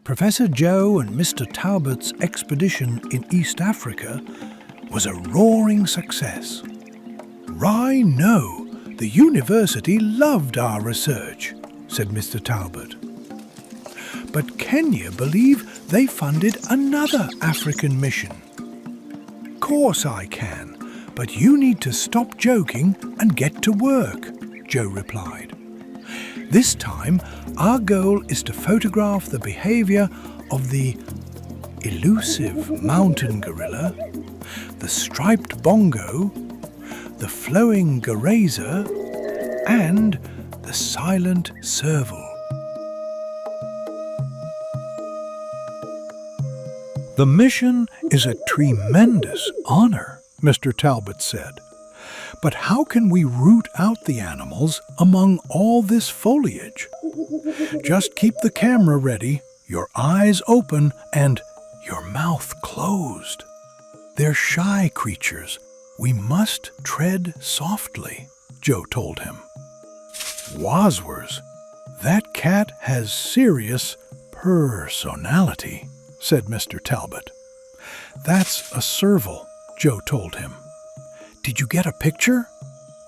Professor Joe and Mr. Talbot's expedition in East Africa was a roaring success. "I know, the university loved our research," said Mr. Talbot. "But can you believe they funded another African mission?" "Course I can, but you need to stop joking and get to work," Joe replied. "This time, our goal is to photograph the behaviour of the elusive mountain gorilla, the striped bongo, the flowing garazer, and the silent serval." "The mission is a tremendous honour," Mr. Talbot said. "But how can we root out the animals among all this foliage? Just keep the camera ready, your eyes open, and your mouth closed. They're shy creatures. We must tread softly," Joe told him. "Wazwers, that cat has serious personality," said Mr. Talbot. "That's a serval," Joe told him. "Did you get a picture?"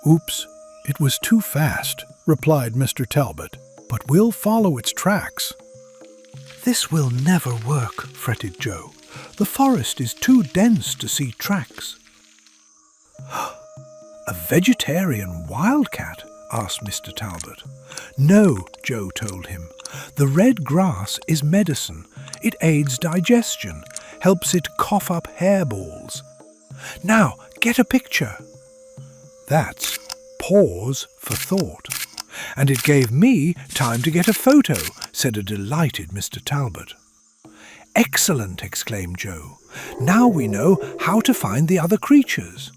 "Oops, it was too fast," replied Mr. Talbot, "but we'll follow its tracks." "This will never work," fretted Joe. "The forest is too dense to see tracks." "A vegetarian wildcat?" asked Mr. Talbot. "No," Joe told him. "The red grass is medicine. It aids digestion, helps it cough up hairballs. Now, get a picture." That's pause for thought. "And it gave me time to get a photo," said a delighted Mr. Talbot. "Excellent," exclaimed Joe. "Now we know how to find the other creatures.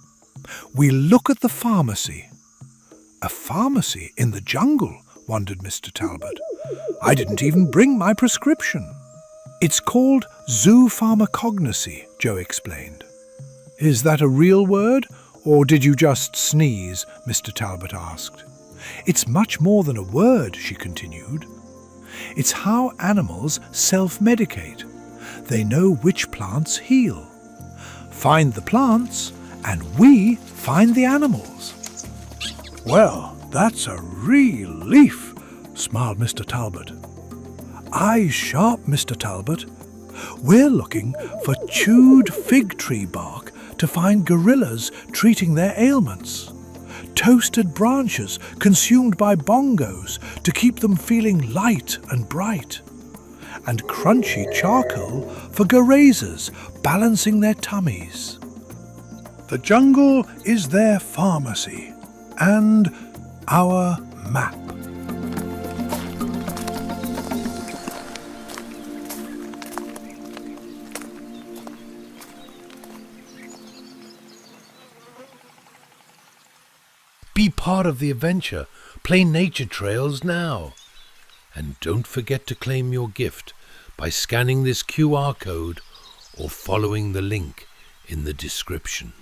We'll look at the pharmacy." "A pharmacy in the jungle?" wondered Mr. Talbot. "I didn't even bring my prescription." "It's called zoopharmacognosy," Joe explained. "Is that a real word, or did you just sneeze?" Mr. Talbot asked. "It's much more than a word," she continued. "It's how animals self-medicate. They know which plants heal. Find the plants, and we find the animals." "Well, that's a relief," smiled Mr. Talbot. "Eyes sharp, Mr. Talbot. We're looking for chewed fig tree bark to find gorillas treating their ailments, toasted branches consumed by bongos to keep them feeling light and bright, and crunchy charcoal for garazers balancing their tummies. The jungle is their pharmacy and our map." Be part of the adventure. Play nature trails now. And don't forget to claim your gift by scanning this QR code or following the link in the description.